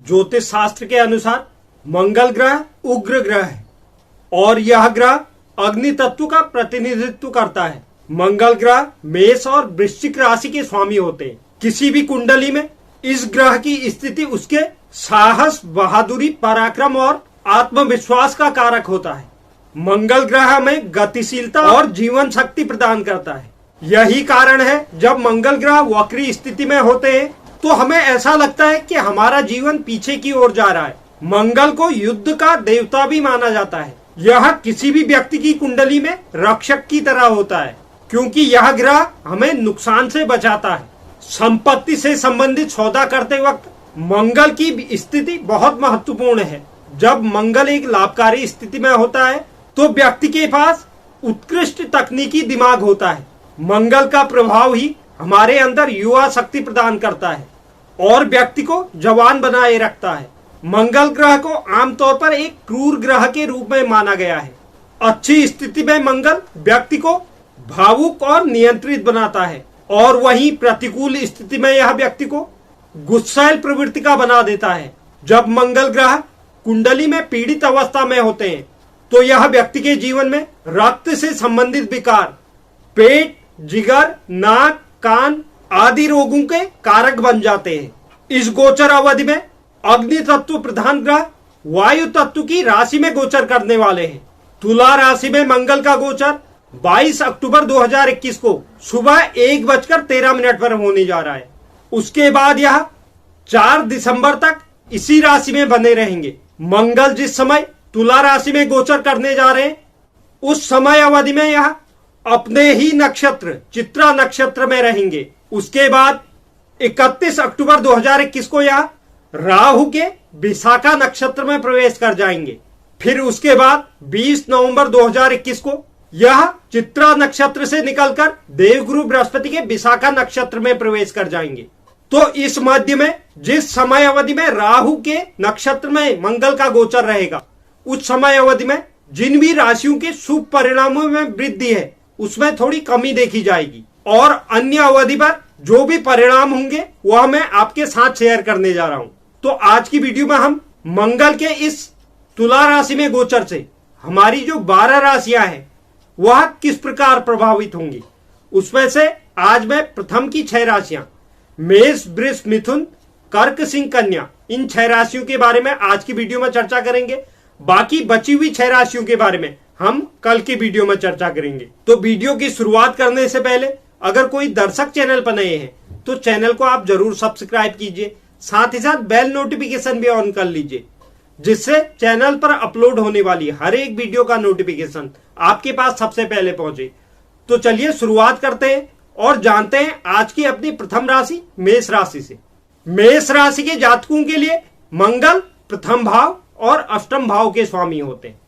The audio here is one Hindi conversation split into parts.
ज्योतिष शास्त्र के अनुसार मंगल ग्रह उग्र ग्रह है और यह ग्रह अग्नि तत्व का प्रतिनिधित्व करता है। मंगल ग्रह मेष और वृश्चिक राशि के स्वामी होते हैं। किसी भी कुंडली में इस ग्रह की स्थिति उसके साहस, बहादुरी, पराक्रम और आत्मविश्वास का कारक होता है। मंगल ग्रह हमें गतिशीलता और जीवन शक्ति प्रदान करता है। यही कारण है जब मंगल ग्रह वक्री स्थिति में होते हैं तो हमें ऐसा लगता है कि हमारा जीवन पीछे की ओर जा रहा है। मंगल को युद्ध का देवता भी माना जाता है। यह किसी भी व्यक्ति की कुंडली में रक्षक की तरह होता है क्योंकि यह ग्रह हमें नुकसान से बचाता है। संपत्ति से संबंधित सौदा करते वक्त मंगल की स्थिति बहुत महत्वपूर्ण है। जब मंगल एक लाभकारी स्थिति में होता है तो व्यक्ति के पास उत्कृष्ट तकनीकी दिमाग होता है। मंगल का प्रभाव ही हमारे अंदर युवा शक्ति प्रदान करता है और व्यक्ति को जवान बनाए रखता है। मंगल ग्रह को आमतौर पर एक क्रूर ग्रह के रूप में माना गया है। अच्छी स्थिति में मंगल व्यक्ति को भावुक और नियंत्रित बनाता है और वहीं प्रतिकूल स्थिति में यह व्यक्ति को गुस्सैल प्रवृत्ति का बना देता है। जब मंगल ग्रह कुंडली में पीड़ित अवस्था में होते हैं तो यह व्यक्ति के जीवन में रक्त से संबंधित विकार, पेट, जिगर, नाक, कान आदि रोगों के कारक बन जाते हैं। इस गोचर अवधि में अग्नि तत्व प्रधान ग्रह वायु तत्व की राशि में गोचर करने वाले हैं। तुला राशि में मंगल का गोचर 22 अक्टूबर 2021 को सुबह 1:13 पर होने जा रहा है। उसके बाद यह 4 दिसंबर तक इसी राशि में बने रहेंगे। मंगल जिस समय तुला राशि में गोचर करने जा रहे हैं उस समय अवधि में यह अपने ही नक्षत्र चित्रा नक्षत्र में रहेंगे। उसके बाद 31 अक्टूबर 2021 को यह राहु के विशाखा नक्षत्र में प्रवेश कर जाएंगे। फिर उसके बाद 20 नवंबर 2021 को यह चित्रा नक्षत्र से निकलकर देवगुरु बृहस्पति के विशाखा नक्षत्र में प्रवेश कर जाएंगे। तो इस मध्य में जिस समय अवधि में राहु के नक्षत्र में मंगल का गोचर रहेगा उस समय अवधि में जिन भी राशियों के शुभ परिणामों में वृद्धि है उसमें थोड़ी कमी देखी जाएगी और अन्य अवधि पर जो भी परिणाम होंगे वह मैं आपके साथ शेयर करने जा रहा हूं। तो आज की वीडियो में हम मंगल के इस तुला राशि में गोचर से हमारी जो 12 राशियां हैं वह किस प्रकार प्रभावित होंगी, उसमें से आज मैं प्रथम की 6 राशियां मेष, वृष, मिथुन, कर्क, सिंह, कन्या, इन 6 राशियों के बारे में आज की वीडियो में चर्चा करेंगे। बाकी बची हुई 6 राशियों के बारे में हम कल की वीडियो में चर्चा करेंगे। तो वीडियो की शुरुआत करने से पहले अगर कोई दर्शक चैनल पर नए हैं तो चैनल को आप जरूर सब्सक्राइब कीजिए, साथ ही साथ बेल नोटिफिकेशन भी ऑन कर लीजिए जिससे चैनल पर अपलोड होने वाली हर एक वीडियो का नोटिफिकेशन आपके पास सबसे पहले पहुंचे। तो चलिए शुरुआत करते हैं और जानते हैं आज की अपनी प्रथम राशि मेष राशि से। मेष राशि के जातकों के लिए मंगल प्रथम भाव और अष्टम भाव के स्वामी होते हैं।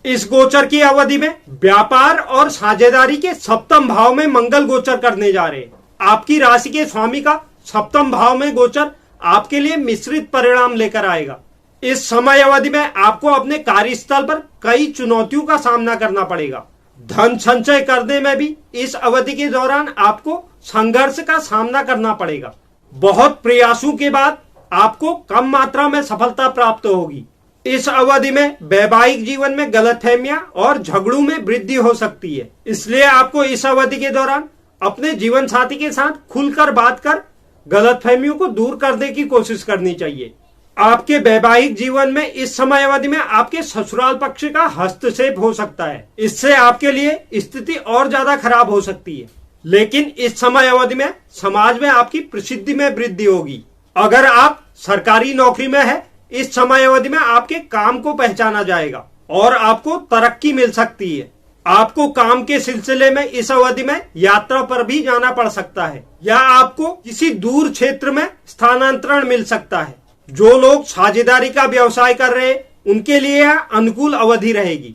इस गोचर की अवधि में व्यापार और साझेदारी के सप्तम भाव में मंगल गोचर करने जा रहे हैं। आपकी राशि के स्वामी का सप्तम भाव में गोचर आपके लिए मिश्रित परिणाम लेकर आएगा। इस समय अवधि में आपको अपने कार्यस्थल पर कई चुनौतियों का सामना करना पड़ेगा। धन संचय करने में भी इस अवधि के दौरान आपको संघर्ष का सामना करना पड़ेगा। बहुत प्रयासों के बाद आपको कम मात्रा में सफलता प्राप्त होगी। इस अवधि में वैवाहिक जीवन में गलतफहमियां और झगड़ों में वृद्धि हो सकती है, इसलिए आपको इस अवधि के दौरान अपने जीवन साथी के साथ खुलकर बात कर गलतफहमियों को दूर करने की कोशिश करनी चाहिए। आपके वैवाहिक जीवन में इस समय अवधि में आपके ससुराल पक्ष का हस्तक्षेप हो सकता है, इससे आपके लिए स्थिति और ज्यादा खराब हो सकती है। लेकिन इस समय अवधि में समाज में आपकी प्रसिद्धि में वृद्धि होगी। अगर आप सरकारी नौकरी में है इस समय अवधि में आपके काम को पहचाना जाएगा और आपको तरक्की मिल सकती है। आपको काम के सिलसिले में इस अवधि में यात्रा पर भी जाना पड़ सकता है या आपको किसी दूर क्षेत्र में स्थानांतरण मिल सकता है। जो लोग साझेदारी का व्यवसाय कर रहे हैं उनके लिए यह अनुकूल अवधि रहेगी।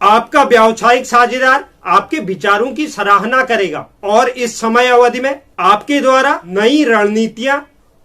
आपका व्यावसायिक साझेदार आपके विचारों की सराहना करेगा और इस समय अवधि में आपके द्वारा नई रणनीतियां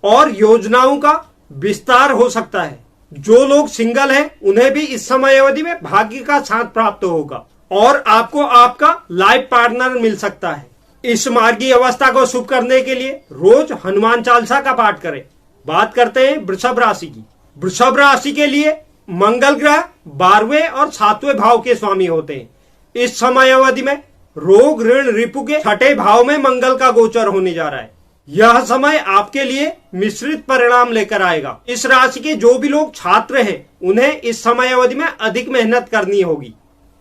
और योजनाओं का विस्तार हो सकता है। जो लोग सिंगल हैं उन्हें भी इस समय अवधि में भाग्य का साथ प्राप्त होगा और आपको आपका लाइफ पार्टनर मिल सकता है। इस मार्गीय अवस्था को शुभ करने के लिए रोज हनुमान चालीसा का पाठ करें। बात करते हैं वृषभ राशि की। वृषभ राशि के लिए मंगल ग्रह 12वें और 7वें भाव के स्वामी होते हैं। इस समय अवधि में रोग ऋण रिपु के 6ठे भाव में मंगल का गोचर होने जा रहा है। यह समय आपके लिए मिश्रित परिणाम लेकर आएगा। इस राशि के जो भी लोग छात्र हैं उन्हें इस समय अवधि में अधिक मेहनत करनी होगी,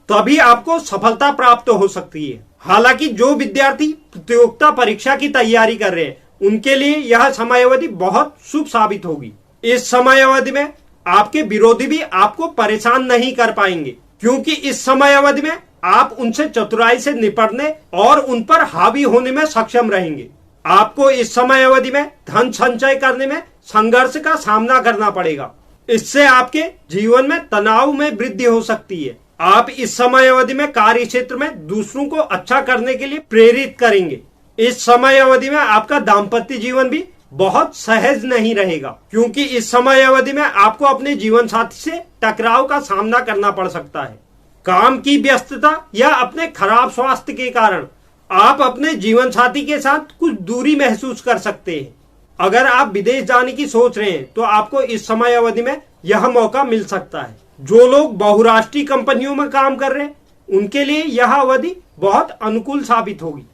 तभी आपको सफलता प्राप्त हो सकती है। हालांकि जो विद्यार्थी प्रतियोगिता परीक्षा की तैयारी कर रहे हैं उनके लिए यह समय अवधि बहुत शुभ साबित होगी। इस समय अवधि में आपके विरोधी भी आपको परेशान नहीं कर पाएंगे, क्योंकि इस समय अवधि में आप उनसे चतुराई से निपटने और उन पर हावी होने में सक्षम रहेंगे। आपको इस समय अवधि में धन संचय करने में संघर्ष का सामना करना पड़ेगा। इससे आपके जीवन में तनाव में वृद्धि हो सकती है। आप इस समय अवधि में कार्य क्षेत्र में दूसरों को अच्छा करने के लिए प्रेरित करेंगे। इस समय अवधि में आपका दाम्पत्य जीवन भी बहुत सहज नहीं रहेगा, क्योंकि इस समय अवधि में आपको अपने जीवन साथी से टकराव का सामना करना पड़ सकता है। काम की व्यस्तता या अपने खराब स्वास्थ्य के कारण आप अपने जीवन साथी के साथ कुछ दूरी महसूस कर सकते हैं। अगर आप विदेश जाने की सोच रहे हैं तो आपको इस समय अवधि में यह मौका मिल सकता है। जो लोग बहुराष्ट्रीय कंपनियों में काम कर रहे हैं उनके लिए यह अवधि बहुत अनुकूल साबित होगी।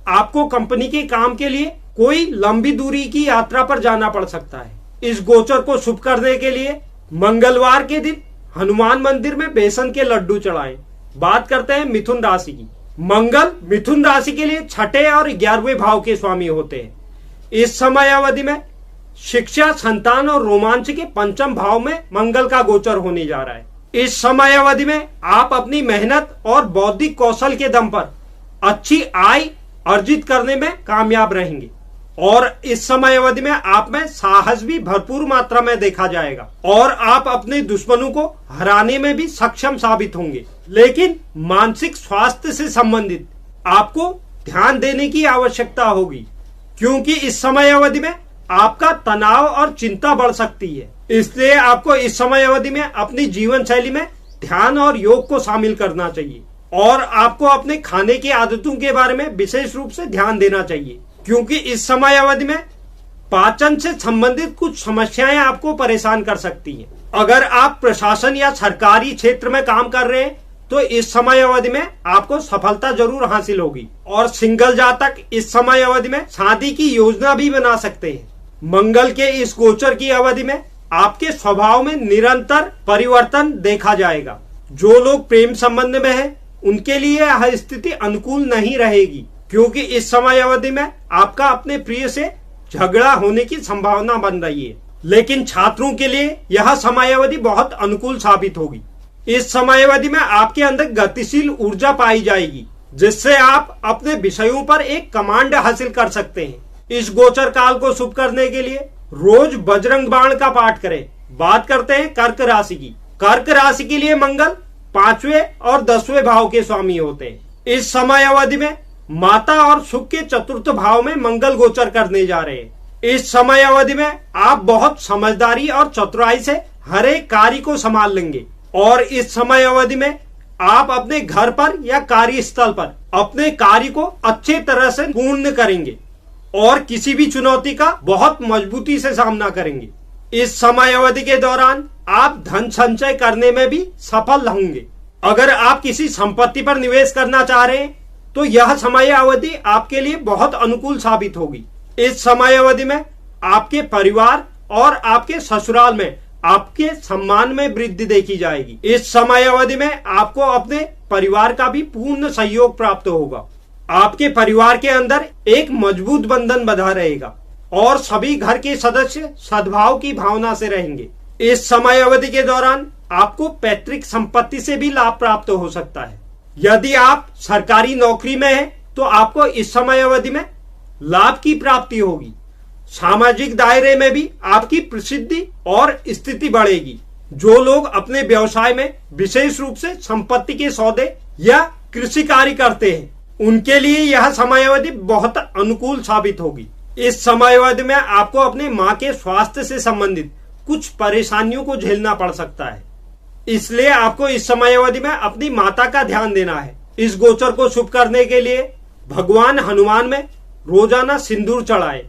आपको कंपनी के काम के लिए कोई लंबी दूरी की यात्रा पर जाना पड़ सकता है। इस गोचर को शुभ करने के लिए मंगलवार के दिन हनुमान मंदिर में बेसन के लड्डू चढ़ाएं। बात करते हैं मिथुन राशि की। मंगल मिथुन राशि के लिए 6ठे और 11वें भाव के स्वामी होते हैं। इस समय अवधि में शिक्षा, संतान और रोमांच के 5म भाव में मंगल का गोचर होने जा रहा है। इस समय अवधि में आप अपनी मेहनत और बौद्धिक कौशल के दम पर अच्छी आय अर्जित करने में कामयाब रहेंगे और इस समय अवधि में आप में साहस भी भरपूर मात्रा में देखा जाएगा और आप अपने दुश्मनों को हराने में भी सक्षम साबित होंगे। लेकिन मानसिक स्वास्थ्य से संबंधित आपको ध्यान देने की आवश्यकता होगी, क्योंकि इस समय अवधि में आपका तनाव और चिंता बढ़ सकती है। इसलिए आपको इस समय अवधि में अपनी जीवन शैली में ध्यान और योग को शामिल करना चाहिए और आपको अपने खाने की आदतों के बारे में विशेष रूप से ध्यान देना चाहिए, क्योंकि इस समय अवधि में पाचन से संबंधित कुछ समस्याएं आपको परेशान कर सकती हैं। अगर आप प्रशासन या सरकारी क्षेत्र में काम कर रहे हैं तो इस समय अवधि में आपको सफलता जरूर हासिल होगी और सिंगल जातक इस समय अवधि में शादी की योजना भी बना सकते हैं। मंगल के इस गोचर की अवधि में आपके स्वभाव में निरंतर परिवर्तन देखा जाएगा। जो लोग प्रेम संबंध में हैं उनके लिए यह स्थिति अनुकूल नहीं रहेगी, क्योंकि इस समय अवधि में आपका अपने प्रिय से झगड़ा होने की संभावना बन रही है। लेकिन छात्रों के लिए यह समय अवधि बहुत अनुकूल साबित होगी। इस समय अवधि में आपके अंदर गतिशील ऊर्जा पाई जाएगी, जिससे आप अपने विषयों पर एक कमांड हासिल कर सकते हैं। इस गोचर काल को शुभ करने के लिए रोज बजरंग बाण का पाठ करें। बात करते हैं कर्क राशि की। कर्क राशि के लिए मंगल 5वें और 10वें भाव के स्वामी होते हैं। इस समय अवधि में माता और सुख के 4th भाव में मंगल गोचर करने जा रहे हैं। इस समय अवधि में आप बहुत समझदारी और चतुराई से हर एक कार्य को संभाल लेंगे और इस समय अवधि में आप अपने घर पर या कार्यस्थल पर अपने कार्य को अच्छे तरह से पूर्ण करेंगे और किसी भी चुनौती का बहुत मजबूती से सामना करेंगे। इस समय अवधि के दौरान आप धन संचय करने में भी सफल होंगे। अगर आप किसी संपत्ति पर निवेश करना चाह रहे हैं तो यह समय अवधि आपके लिए बहुत अनुकूल साबित होगी। इस समय अवधि में आपके परिवार और आपके ससुराल में आपके सम्मान में वृद्धि देखी जाएगी। इस समय अवधि में आपको अपने परिवार का भी पूर्ण सहयोग प्राप्त होगा। आपके परिवार के अंदर एक मजबूत बंधन बंधा रहेगा और सभी घर के सदस्य सद्भाव की भावना से रहेंगे। इस समय अवधि के दौरान आपको पैतृक संपत्ति से भी लाभ प्राप्त हो सकता है। यदि आप सरकारी नौकरी में हैं तो आपको इस समय अवधि में लाभ की प्राप्ति होगी। सामाजिक दायरे में भी आपकी प्रसिद्धि और स्थिति बढ़ेगी। जो लोग अपने व्यवसाय में विशेष रूप से संपत्ति के सौदे या कृषि कार्य करते हैं उनके लिए यह समय अवधि बहुत अनुकूल साबित होगी। इस समय अवधि में आपको अपने माँ के स्वास्थ्य से संबंधित कुछ परेशानियों को झेलना पड़ सकता है, इसलिए आपको इस समय अवधि में अपनी माता का ध्यान देना है। इस गोचर को शुभ करने के लिए भगवान हनुमान में रोजाना सिंदूर चढ़ाएं।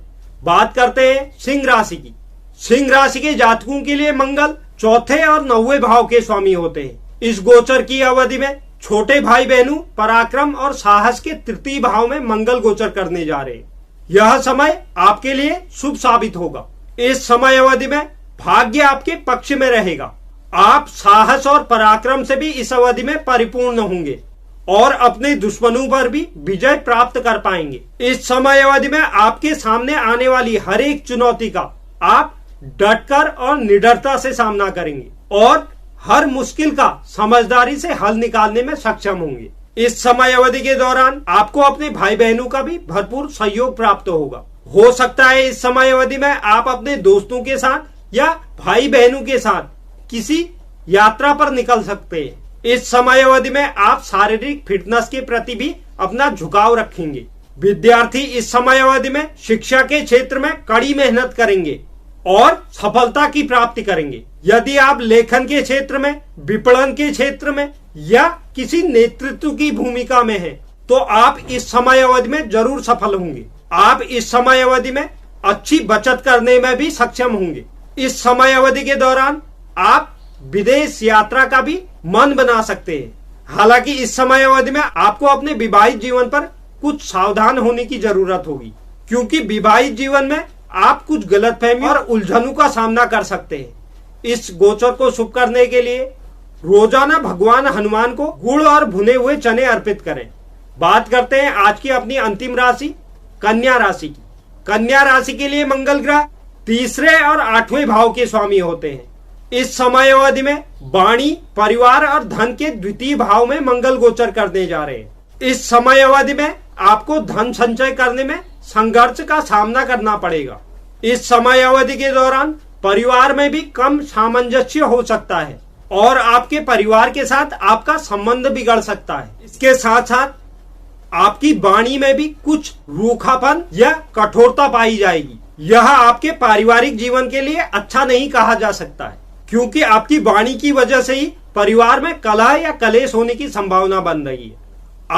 बात करते हैं सिंह राशि की। सिंह राशि के जातकों के लिए मंगल चौथे और 9वें भाव के स्वामी होते हैं। इस गोचर की अवधि में छोटे भाई बहनों पराक्रम और साहस के तृतीय भाव में मंगल गोचर करने जा रहे हैं। यह समय आपके लिए शुभ साबित होगा। इस समय अवधि में भाग्य आपके पक्ष में रहेगा। आप साहस और पराक्रम से भी इस अवधि में परिपूर्ण होंगे और अपने दुश्मनों पर भी विजय प्राप्त कर पाएंगे। इस समय अवधि में आपके सामने आने वाली हर एक चुनौती का आप डटकर और निडरता से सामना करेंगे और हर मुश्किल का समझदारी से हल निकालने में सक्षम होंगे। इस समय अवधि के दौरान आपको अपने भाई बहनों का भी भरपूर सहयोग प्राप्त होगा। हो सकता है इस समय अवधि में आप अपने दोस्तों के साथ या भाई बहनों के साथ किसी यात्रा पर निकल सकते हैं। इस समय अवधि में आप शारीरिक फिटनेस के प्रति भी अपना झुकाव रखेंगे। विद्यार्थी इस समय अवधि में शिक्षा के क्षेत्र में कड़ी मेहनत करेंगे और सफलता की प्राप्ति करेंगे। यदि आप लेखन के क्षेत्र में, विपणन के क्षेत्र में या किसी नेतृत्व की भूमिका में हैं, तो आप इस समय अवधि में जरूर सफल होंगे। आप इस समय अवधि में अच्छी बचत करने में भी सक्षम होंगे। इस समय अवधि के दौरान आप विदेश यात्रा का भी मन बना सकते हैं। हालांकि इस समय अवधि में आपको अपने विवाहित जीवन पर कुछ सावधान होने की जरूरत होगी, क्योंकि विवाहित जीवन में आप कुछ गलतफहमी और उलझनों का सामना कर सकते हैं। इस गोचर को शुभ करने के लिए रोजाना भगवान हनुमान को गुड़ और भुने हुए चने अर्पित करें। बात करते हैं आज की अपनी अंतिम राशि कन्या राशि की। कन्या राशि के लिए मंगल ग्रह तीसरे और 8वें भाव के स्वामी होते हैं। इस समय अवधि में वाणी, परिवार और धन के द्वितीय भाव में मंगल गोचर करने जा रहे हैं। इस समय अवधि में आपको धन संचय करने में संघर्ष का सामना करना पड़ेगा। इस समय अवधि के दौरान परिवार में भी कम सामंजस्य हो सकता है और आपके परिवार के साथ आपका संबंध बिगड़ सकता है। इसके साथ साथ आपकी वाणी में भी कुछ रूखापन या कठोरता पाई जाएगी। यह आपके पारिवारिक जीवन के लिए अच्छा नहीं कहा जा सकता है, क्योंकि आपकी वाणी की वजह से ही परिवार में कलह या कलेश होने की संभावना बन रही है।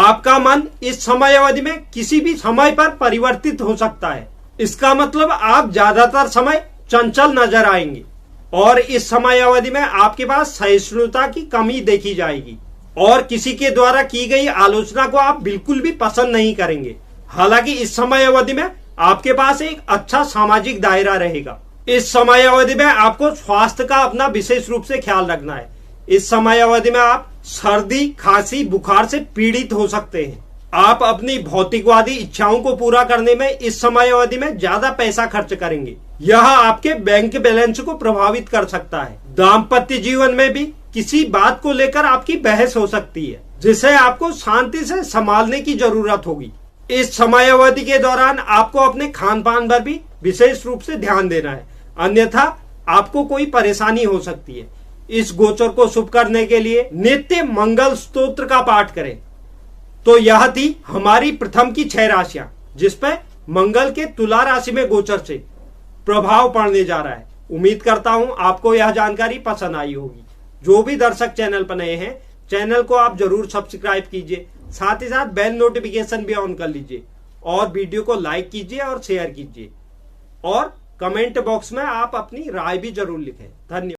आपका मन इस समय अवधि में किसी भी समय पर परिवर्तित हो सकता है। इसका मतलब आप ज्यादातर समय चंचल नजर आएंगे और इस समय अवधि में आपके पास सहिष्णुता की कमी देखी जाएगी और किसी के द्वारा की गई आलोचना को आप बिल्कुल भी पसंद नहीं करेंगे। हालांकि इस समय अवधि में आपके पास एक अच्छा सामाजिक दायरा रहेगा। इस समय अवधि में आपको स्वास्थ्य का अपना विशेष रूप से ख्याल रखना है। इस समय अवधि में आप सर्दी, खांसी, बुखार से पीड़ित हो सकते हैं। आप अपनी भौतिकवादी इच्छाओं को पूरा करने में इस समय अवधि में ज्यादा पैसा खर्च करेंगे। यह आपके बैंक बैलेंस को प्रभावित कर सकता है। दाम्पत्य जीवन में भी किसी बात को लेकर आपकी बहस हो सकती है, जिसे आपको शांति से संभालने की जरूरत होगी। इस समय अवधि के दौरान आपको अपने खान पान पर भी विशेष रूप से ध्यान देना है, अन्यथा आपको कोई परेशानी हो सकती है। इस गोचर को शुभ करने के लिए नित्य मंगल स्तोत्र का पाठ करें। तो यह थी हमारी प्रथम की 6 राशियां, जिसपे मंगल के तुला राशि में गोचर से प्रभाव पड़ने जा रहा है। उम्मीद करता हूं आपको यह जानकारी पसंद आई होगी। जो भी दर्शक चैनल पर नए हैं, चैनल को आप जरूर सब्सक्राइब कीजिए, साथ ही साथ बेल नोटिफिकेशन भी ऑन कर लीजिए और वीडियो को लाइक कीजिए और शेयर कीजिए और कमेंट बॉक्स में आप अपनी राय भी जरूर लिखें। धन्यवाद।